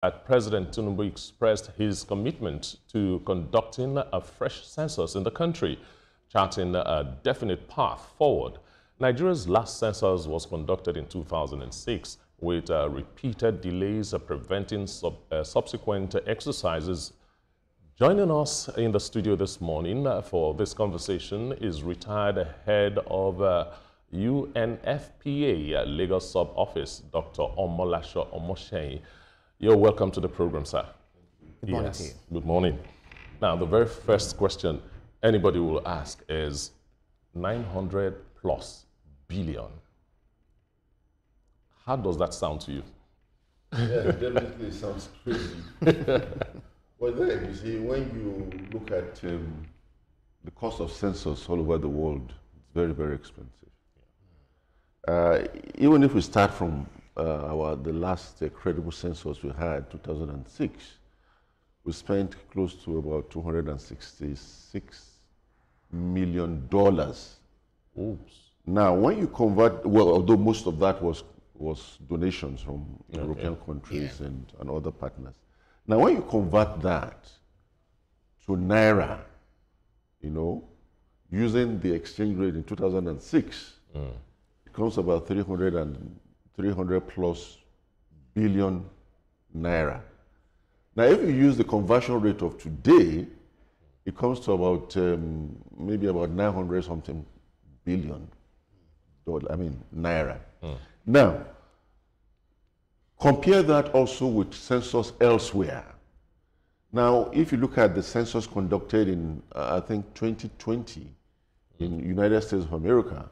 that President Tinubu expressed his commitment to conducting a fresh census in the country, charting a definite path forward. Nigeria's last census was conducted in 2006, with repeated delays preventing subsequent exercises. Joining us in the studio this morning for this conversation is retired head of UNFPA Lagos Sub-Office, Dr. Omolaso Omosehin. You're welcome to the program, sir. Good morning to you. Good morning. Now, the very first question anybody will ask is 900+ billion. How does that sound to you? Yeah, definitely sounds crazy. But then, you see, when you look at the cost of census all over the world, it's very, very expensive. Even if we start from the last credible census we had, 2006, we spent close to about $266 million. Oops. Now, when you convert, well, although most of that was donations from European countries and other partners. Now, when you convert that to Naira, you know, using the exchange rate in 2006, it comes about 300+ billion Naira. Now, if you use the conversion rate of today, it comes to about maybe about 900 something billion Naira. Now, compare that also with census elsewhere. Now, if you look at the census conducted in, I think, 2020 in United States of America,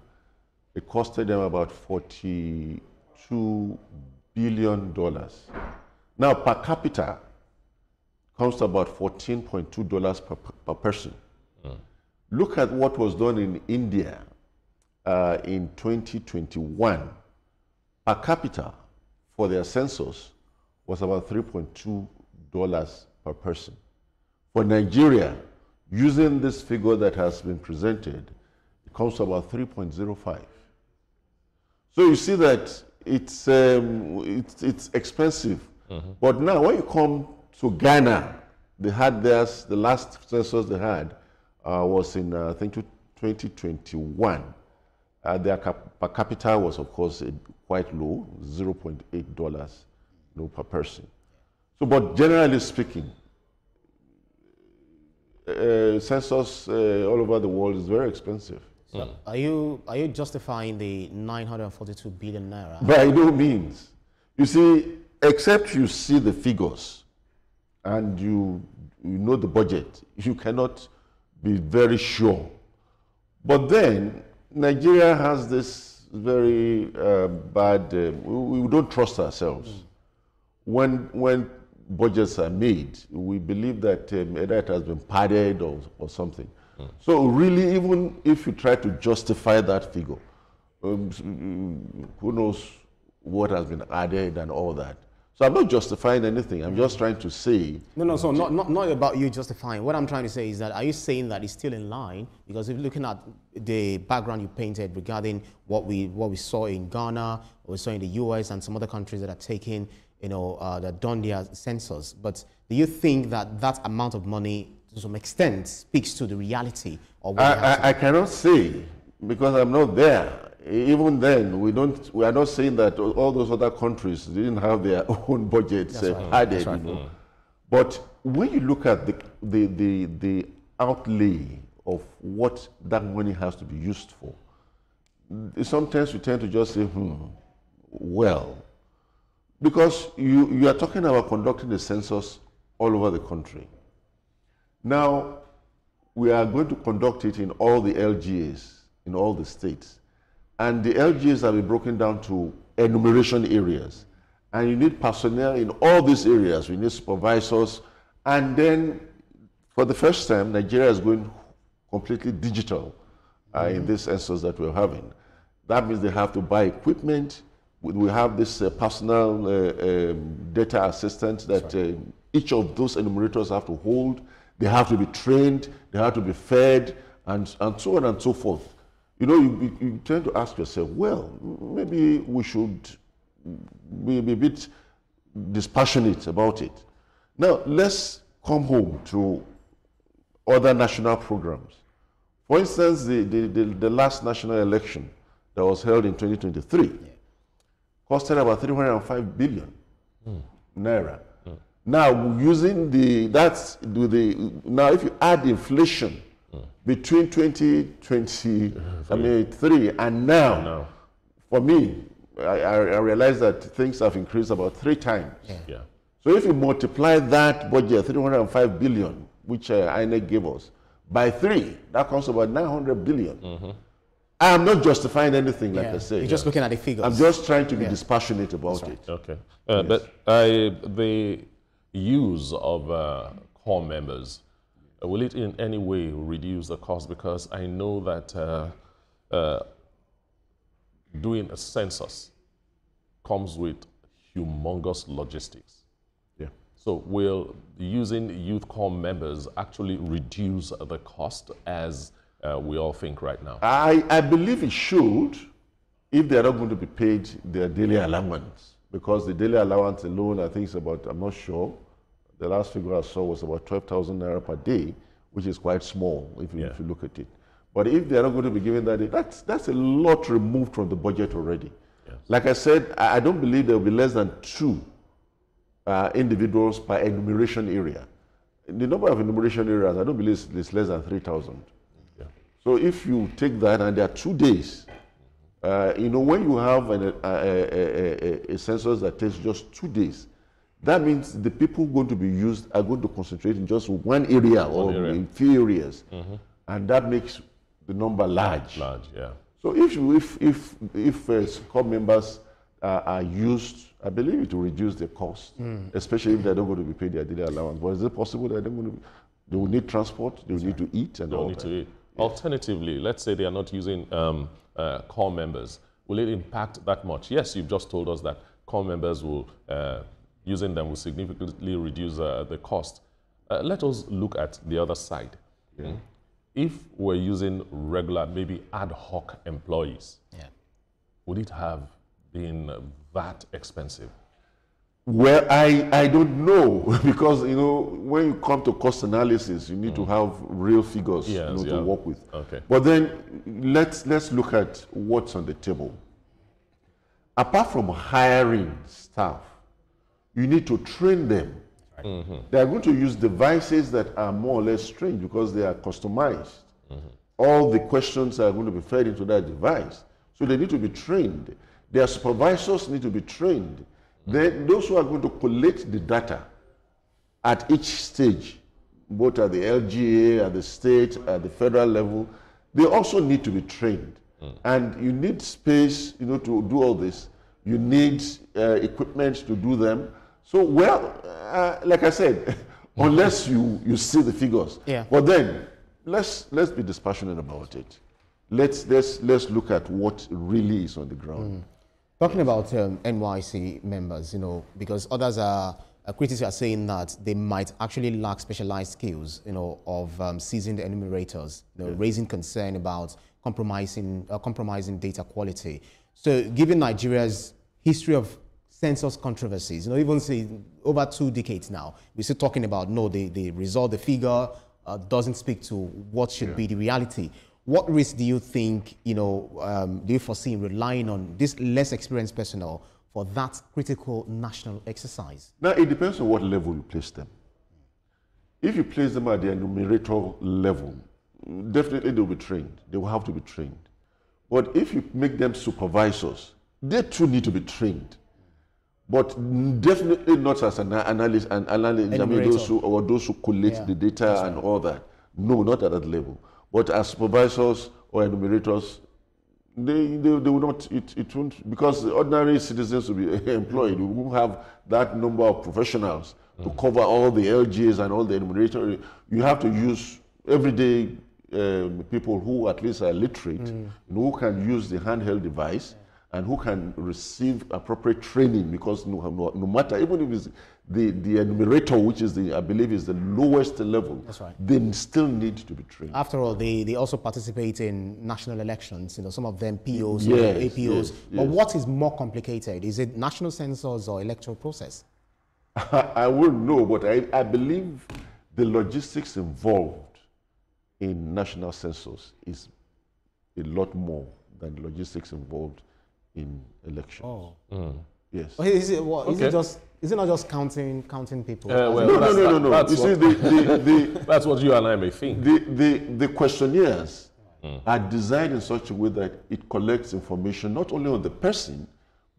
it costed them about $42 billion. Now, per capita, comes to about $14.2 per person. Look at what was done in India in 2021. Per capita for their census was about $3.2 per person. For Nigeria, using this figure that has been presented, it comes to about 3.05. So you see that it's expensive. But now when you come to Ghana, they had theirs, the last census they had was in, I think, 2021. Their per capita was, of course, quite low, $0.8 per person. So, but generally speaking, census all over the world is very expensive. So are you justifying the 942 billion Naira? By no means. You see, except you see the figures and you know the budget, you cannot be very sure. But then, Nigeria has this very bad, we don't trust ourselves. When budgets are made, we believe that either it has been padded or something. So really, even if you try to justify that figure, who knows what has been added and all that. So I'm not justifying anything. I'm just trying to say. No. So not about you justifying. What I'm trying to say is that, are you saying that it's still in line? Because if you're looking at the background you painted regarding what we saw in Ghana, what we saw in the US and some other countries that are taking, that done their census. But do you think that that amount of money, to some extent, speaks to the reality of what I cannot say because I'm not there. Even then, we are not saying that all those other countries didn't have their own budgets added. Right. But when you look at the outlay of what that money has to be used for, sometimes you tend to just say, well, because you are talking about conducting the census all over the country. Now, we are going to conduct it in all the LGAs, in all the states. And the LGAs have been broken down to enumeration areas. And you need personnel in all these areas. We need supervisors. And then, for the first time, Nigeria is going completely digital in this census that we're having. That means they have to buy equipment. We have this personal data assistant that each of those enumerators have to hold. They have to be trained. They have to be fed, and so on and so forth. You tend to ask yourself, well, maybe we should be a bit dispassionate about it. Now, let's come home to other national programs. For instance, the last national election that was held in 2023 costed about 305 billion naira. Now, using now if you add inflation between 2023 and now, for me, I realize that things have increased about 3 times. Yeah. So if you multiply that budget, 305 billion, which INEC gave us, by 3, that comes to about 900 billion. I'm not justifying anything, like I said. You're just looking at the figures. I'm just trying to be dispassionate about it. Okay. But the use of core members, will it in any way reduce the cost? Because I know that doing a census comes with humongous logistics. Yeah. So will using youth core members actually reduce the cost as we all think right now? I believe it should, if they are not going to be paid their daily allowance. Because the daily allowance alone, I think is about, I'm not sure, the last figure I saw was about 12,000 naira per day, which is quite small if you look at it. But if they are not going to be given that, that's a lot removed from the budget already. Yes. Like I said, I don't believe there will be less than 2 individuals per enumeration area. The number of enumeration areas, I don't believe it's less than 3,000. Yeah. So if you take that and there are 2 days, you know, when you have a census that takes just 2 days, that means the people going to be used are going to concentrate in just one area or in few areas, and that makes the number large. Yeah. So if core members are used, I believe it will reduce the cost, especially if they're not going to be paid their daily allowance. But is it possible that they will need transport, they will need to eat, and all that? To eat. Alternatively, let's say they are not using core members. Will it impact that much? Yes, you've just told us that core members will, using them will significantly reduce the cost. Let us look at the other side. Yeah. If we're using regular, maybe ad hoc employees, would it have been that expensive? Well, I don't know, because, you know, when you come to cost analysis, you need to have real figures to work with. Okay. But then let's look at what's on the table. Apart from hiring staff, you need to train them. They are going to use devices that are more or less strange because they are customized. All the questions are going to be fed into that device. So they need to be trained. Their supervisors need to be trained. Then those who are going to collect the data at each stage, both at the LGA, at the state, at the federal level, they also need to be trained. And you need space, you know, to do all this. You need equipment to do them. So, well, like I said, unless you see the figures. But then, let's be dispassionate about it. Let's look at what really is on the ground. Talking about NYC members, you know, because others critics are saying that they might actually lack specialized skills, you know, of seasoned enumerators, you know, raising concern about compromising data quality. So, given Nigeria's history of census controversies, you know, even say over 2 decades now, we're still talking about, no, the result, the figure doesn't speak to what should be the reality. What risk do you think, you know, do you foresee in relying on this less experienced personnel for that critical national exercise? Now, it depends on what level you place them. If you place them at the enumerator level, definitely they will be trained. They will have to be trained. But if you make them supervisors, they too need to be trained. But definitely not as an analyst, I mean, those who collect the data and all that. No, not at that level. But as supervisors or enumerators, they will not, it won't, because ordinary citizens will be employed. We won't have that number of professionals to cover all the LGAs and all the enumerators. You have to use everyday people who at least are literate, who can use the handheld device, and who can receive appropriate training, because no matter, even if it's the enumerator, which is I believe is the lowest level, they still need to be trained. After all, they also participate in national elections, you know, some of them POs, APOs. But what is more complicated? Is it national census or electoral process? I wouldn't know, but I believe the logistics involved in national census is a lot more than the logistics involved in elections. Oh. Yes. Is it what? Okay. Is it not just counting people? No. That's You see, that's what you and I may think. the questionnaires are designed in such a way that it collects information not only on the person,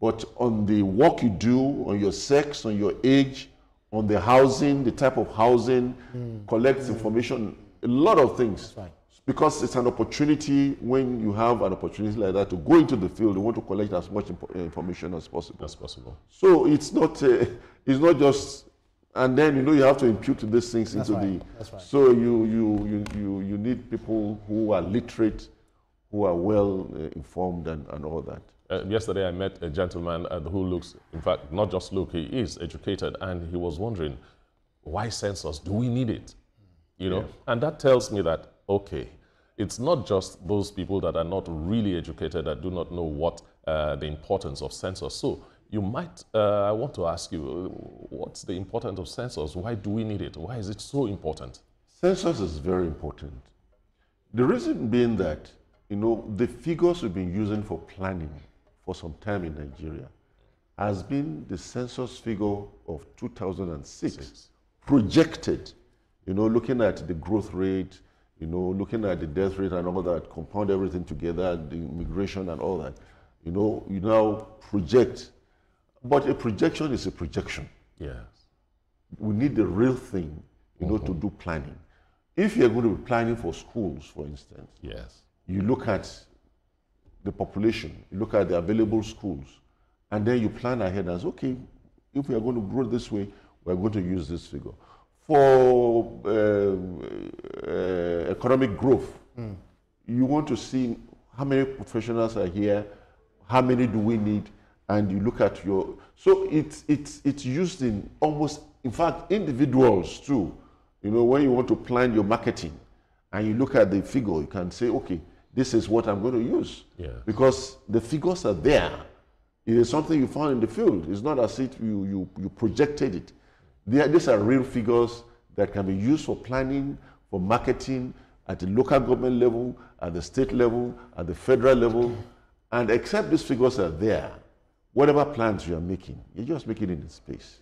but on the work you do, on your sex, on your age, on the housing, the type of housing, collects information, a lot of things. That's right. Because it's an opportunity, when you have an opportunity like that to go into the field, you want to collect as much information as possible. As possible. So it's not just, and then you have to impute these things into the. That's right. So you need people who are literate, who are well informed, and all that. Yesterday I met a gentleman who looks, in fact, not just look, he is educated, and he was wondering, why census? Do we need it? You know, and that tells me that, okay, it's not just those people that are not really educated that do not know what the importance of census. So you might, I want to ask you, what's the importance of census? Why do we need it? Why is it so important? Census is very important. The reason being that, the figures we've been using for planning for some time in Nigeria has been the census figure of 2006, projected, looking at the growth rate, looking at the death rate and all that, compound everything together, the immigration and all that, you now project. But a projection is a projection. Yes. We need the real thing, to do planning. If you're going to be planning for schools, for instance, Yes. you look at the population, you look at the available schools, and then you plan ahead and say, okay, if we are going to grow this way, we're going to use this figure. For economic growth, you want to see how many professionals are here, how many do we need, and you look at your. So it's used in almost, in fact, individuals too. When you want to plan your marketing, and you look at the figure, you can say, okay, this is what I'm going to use. Yeah. Because the figures are there. It is something you found in the field. It's not as if you projected it. These are real figures that can be used for planning, for marketing, at the local government level, at the state level, at the federal level. And except these figures are there, whatever plans you are making, you're just making it in space.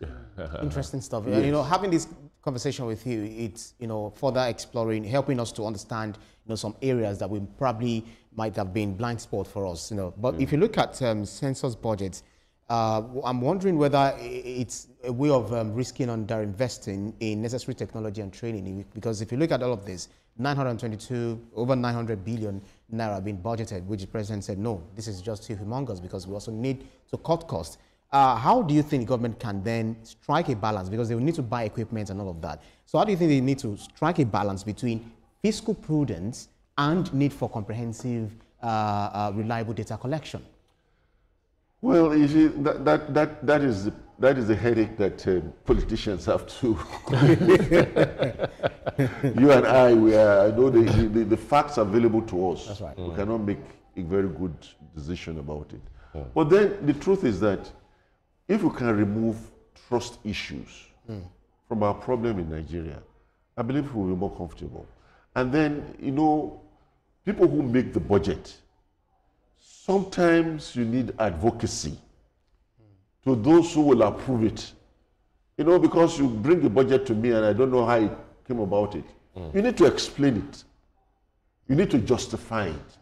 Interesting stuff. Yes. Having this conversation with you, it's further exploring, helping us to understand some areas that we probably might have been blind spot for us. But if you look at census budgets, I'm wondering whether it's a way of risking underinvesting in necessary technology and training. Because if you look at all of this, over 900 billion naira being budgeted, which the president said, no, this is just too humongous because we also need to cut costs. How do you think the government can then strike a balance? Because they will need to buy equipment and all of that. So how do you think they need to strike a balance between fiscal prudence and need for comprehensive, reliable data collection? Well, you see, that is the headache that politicians have to. You and I know the facts available to us. That's right. We cannot make a very good decision about it. But then the truth is that if we can remove trust issues from our problem in Nigeria, I believe we'll be more comfortable. And then, people who make the budget, sometimes you need advocacy to those who will approve it. Because you bring a budget to me and I don't know how it came about it. You need to explain it. You need to justify it.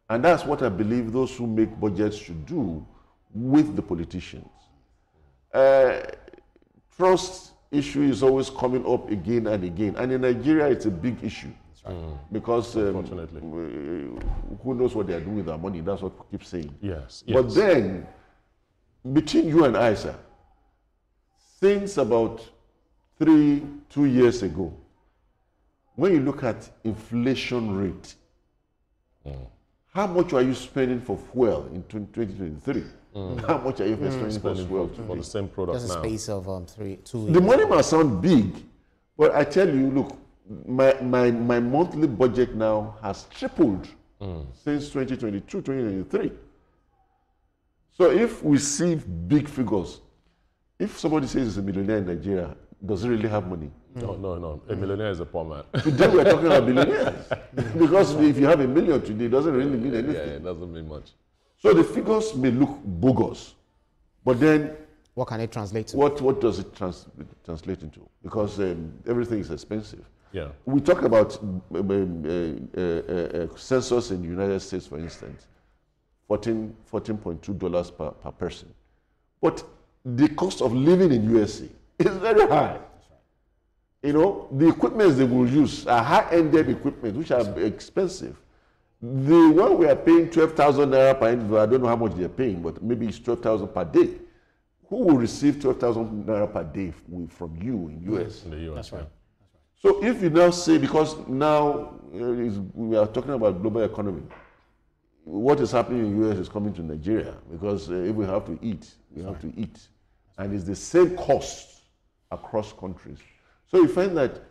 And that's what I believe those who make budgets should do with the politicians. Trust issue is always coming up again and again. And in Nigeria, it's a big issue. Because unfortunately, who knows what they are doing with their money? That's what we keep saying. Yes. But then, between you and I, sir, since about 2 years ago, when you look at inflation rate, how much are you spending for fuel in 2023? How much are you spending for fuel for the same product That's now? a space of 2 years. The money must sound big, but I tell you, look, my monthly budget now has tripled since 2022, 2023. So if we see big figures, if somebody says he's a millionaire in Nigeria, does he really have money? No, no, no. A millionaire is a poor man. Today we're talking about billionaires. Because if you have a million today, it doesn't really mean anything. Yeah, it doesn't mean much. So the figures may look bogus, but then what can it translate to? What does it translate into? Because everything is expensive. Yeah. We talk about census in the United States, for instance, $14.2 per person. But the cost of living in USA is very high. You know, the equipment they will use are high-ended equipment, which are expensive. The one we are paying 12,000 naira per individual, I don't know how much they are paying, but maybe it's 12,000 per day. Who will receive 12,000 naira per day from you in US? In the US, that's right. So if you now say, because now we are talking about global economy, what is happening in the US is coming to Nigeria, because if we have to eat, we have to eat. And it's the same cost across countries. So you find that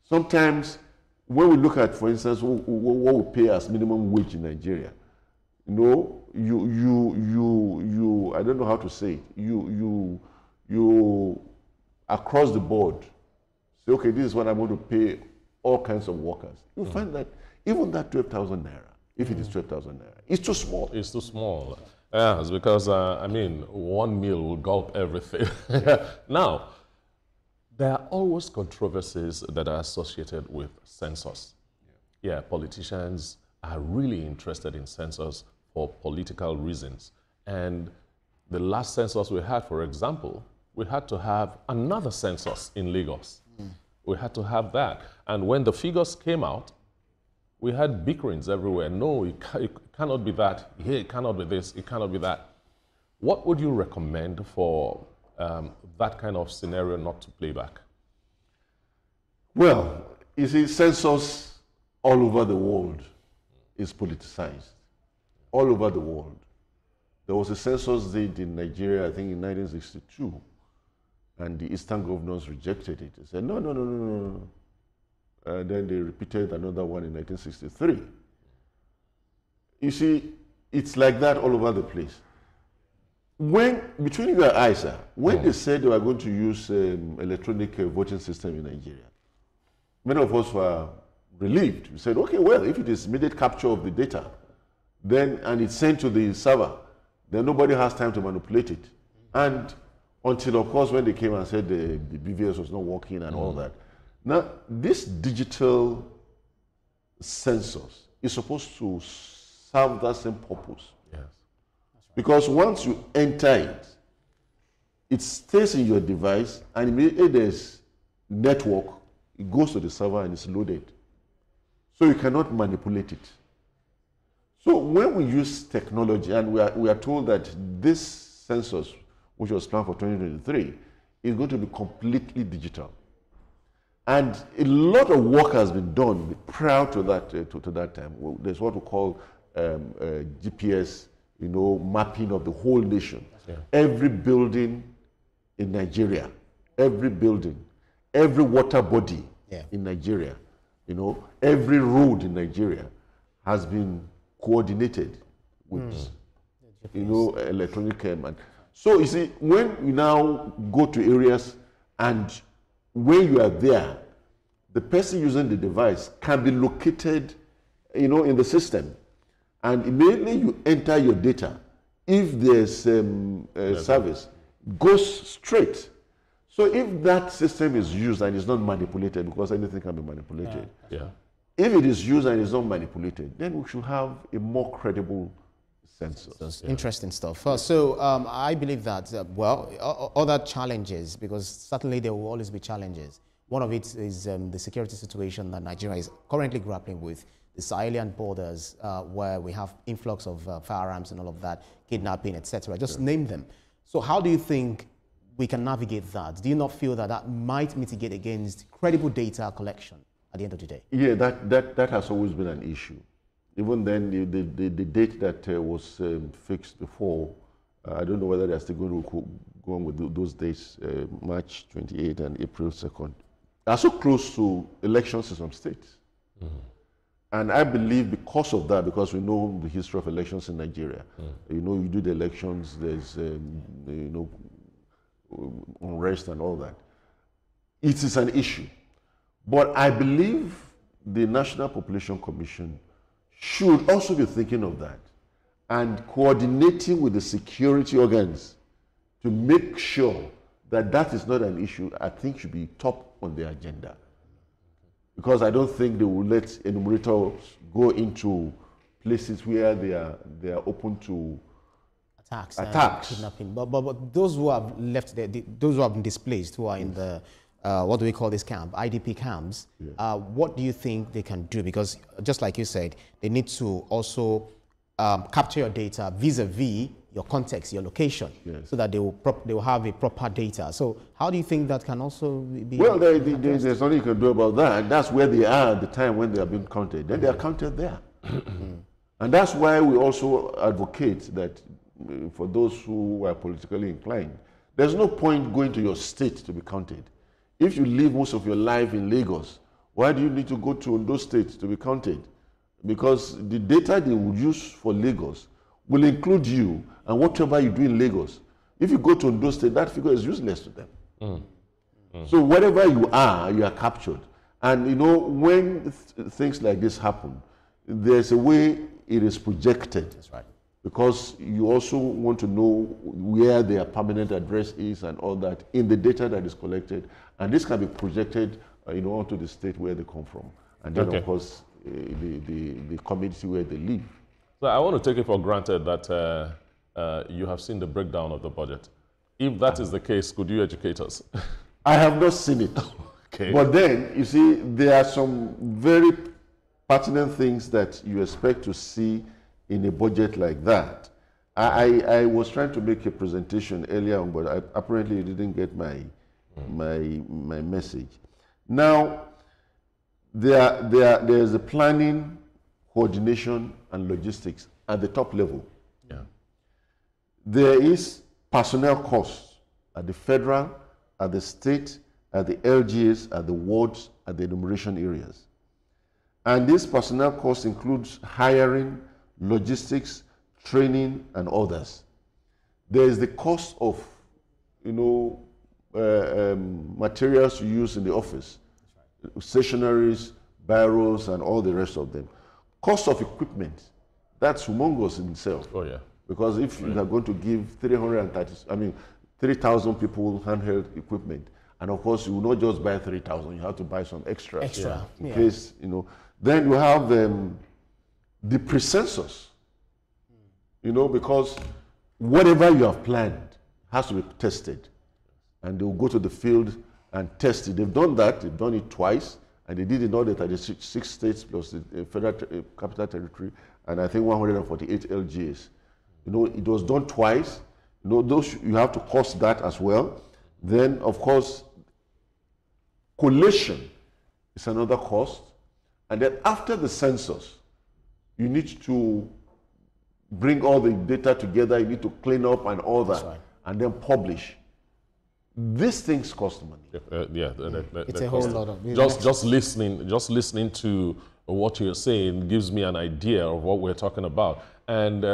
sometimes when we look at, for instance, what we pay as minimum wage in Nigeria, you know, you I don't know how to say it, you across the board say, okay, this is what I'm going to pay all kinds of workers. You find that even that 12,000 naira, if it is 12,000 naira, it's too small. It's too small. Yeah, it's because, I mean, one meal will gulp everything. Now, there are always controversies that are associated with census. Yeah, politicians are really interested in census for political reasons. And the last census we had, for example, we had to have another census in Lagos. We had to have that. And when the figures came out, we had bickerings everywhere. No, it cannot be that. Here, it cannot be this. It cannot be that. What would you recommend for that kind of scenario not to play back? Well, you see, census all over the world is politicized. All over the world. There was a census did in Nigeria, I think in 1962, and the Eastern governors rejected it. They said, no, no, no, no, no. And then they repeated another one in 1963. You see, it's like that all over the place. When, between you and I, sir, when they said they were going to use electronic voting system in Nigeria, many of us were relieved. We said, okay, well, if it is immediate capture of the data, then, and it's sent to the server, then nobody has time to manipulate it. And until, of course, when they came and said the BVS was not working and all that. Now, this digital census is supposed to serve that same purpose. Yes. Because once you enter it, it stays in your device, and immediately there's network, it goes to the server and it's loaded. So you cannot manipulate it. So when we use technology, and we are told that this census, which was planned for 2023, is going to be completely digital. And a lot of work has been done prior to that, to that time. There's what we call GPS, you know, mapping of the whole nation. Yeah. Every building in Nigeria, every building, every water body in Nigeria, you know, every road in Nigeria has been coordinated with, you know, electronic and so you see, when you now go to areas and when you are there, the person using the device can be located, you know, in the system, and immediately you enter your data. If there's service, goes straight. So if that system is used and is not manipulated, because anything can be manipulated, if it is used and is not manipulated, then we should have a more credible census. Interesting stuff. So I believe that, well, other challenges, because certainly there will always be challenges. One of it is the security situation that Nigeria is currently grappling with, the Sahelian borders where we have influx of firearms and all of that, kidnapping, etc. Just name them. So how do you think we can navigate that? Do you not feel that that might mitigate against credible data collection at the end of the day? Yeah, that has always been an issue. Even then, the date that was fixed before, I don't know whether they're still going to go on with those dates, March 28 and April 2nd, are so close to elections in some states. And I believe because of that, because we know the history of elections in Nigeria, you know, you do the elections, there's, you know, unrest and all that. It is an issue. But I believe the National Population Commission should also be thinking of that and coordinating with the security organs to make sure that that is not an issue. I think should be top on the agenda. Because I don't think they will let enumerators go into places where they are open to attacks. Kidnapping. But those who have left there, those who have been displaced, who are in the what do we call this camp, IDP camps, yeah. What do you think they can do? Because just like you said, they need to also capture your data vis-a-vis your context, your location, yes. so that they will have a proper data. So how do you think that can also be? Well, there's nothing you can do about that. That's where they are at the time when they are being counted. Then they are counted there. And that's why we also advocate that for those who are politically inclined, there's no point going to your state to be counted. If you live most of your life in Lagos, why do you need to go to Ondo State to be counted? Because the data they would use for Lagos will include you and whatever you do in Lagos. If you go to Ondo State, that figure is useless to them. So wherever you are captured. And you know, when things like this happen, there's a way it is projected. That's right. Because you also want to know where their permanent address is and all that in the data that is collected. And this can be projected onto the state where they come from. And then, of course, the community where they live. So I want to take it for granted that you have seen the breakdown of the budget. If that is the case, could you educate us? I have not seen it. Okay. But then, you see, there are some very pertinent things that you expect to see in a budget like that. I was trying to make a presentation earlier on, but I apparently didn't get my message. Now, there's a planning, coordination, and logistics at the top level. Yeah. There is personnel costs at the federal, at the state, at the LGAs, at the wards, at the enumeration areas. And this personnel cost includes hiring, logistics, training, and others. There is the cost of, materials you use in the office, stationaries, bureaus, and all the rest of them. Cost of equipment, that's humongous in itself. Oh yeah. Because if you are going to give 3,000 people handheld equipment, and of course you will not just buy 3,000, you have to buy some extra. In case, Then you have the pre-census, because whatever you have planned has to be tested. And they will go to the field and test it. They've done that, they've done it twice, and they did it in all the 36 states plus the federal capital territory, and I think 148 LGAs. It was done twice. Those you have to cost that as well. Then, of course, collation is another cost. And then after the census, you need to bring all the data together, you need to clean up and all that, and then publish. These things cost money. It's a whole lot of just listening to what you're saying gives me an idea of what we're talking about, and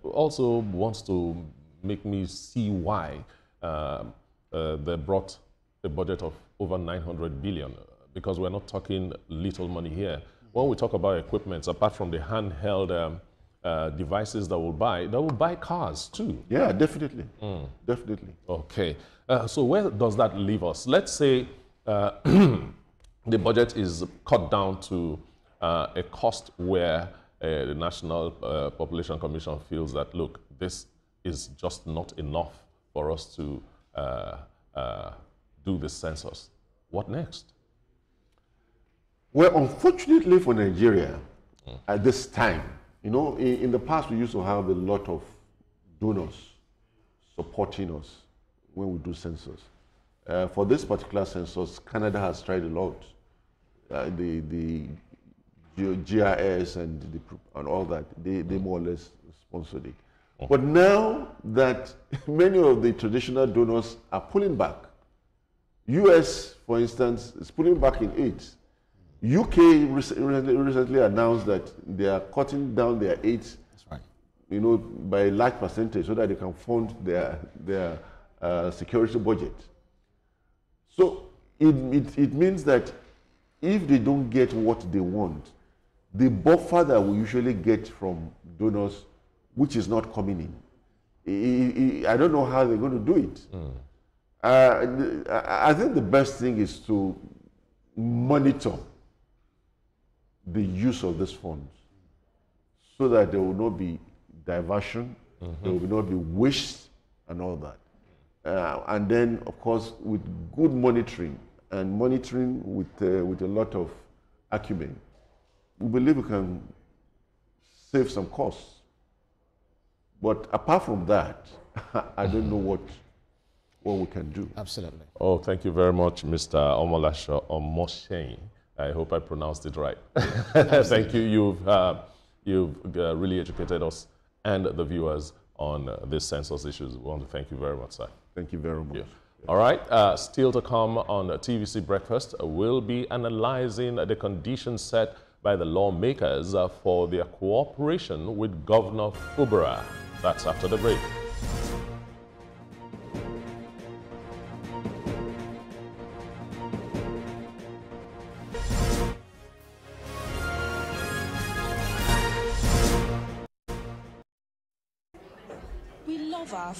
also wants to make me see why they brought a budget of over 900 billion, because we're not talking little money here. When we talk about equipment, apart from the handheld devices that will buy cars too. Yeah, definitely. Definitely. Okay. So where does that leave us? Let's say the budget is cut down to a cost where the National Population Commission feels that, look, this is just not enough for us to do this census. What next? Well, unfortunately for Nigeria, at this time, in the past we used to have a lot of donors supporting us when we do census. For this particular census, Canada has tried a lot. The GIS and all that, they more or less sponsored it. But now that many of the traditional donors are pulling back, US, for instance, is pulling back in aid. UK recently announced that they are cutting down their aid, by a large percentage so that they can fund their security budget. So it means that if they don't get what they want, the buffer that we usually get from donors, which is not coming in, I don't know how they're going to do it. I think the best thing is to monitor the use of these funds so that there will not be diversion, there will not be waste and all that. And then, of course, with good monitoring and monitoring with a lot of acumen, we believe we can save some costs. But apart from that, I don't know what we can do. Absolutely. Oh, thank you very much, Mr. Omolaso Omosehin. I hope I pronounced it right. Thank you. You've really educated us and the viewers on these census issues. We want to thank you very much, sir. Thank you very much. Yeah. All right, still to come on TVC Breakfast, we'll be analyzing the conditions set by the lawmakers for their cooperation with Governor Fubara. That's after the break. We love our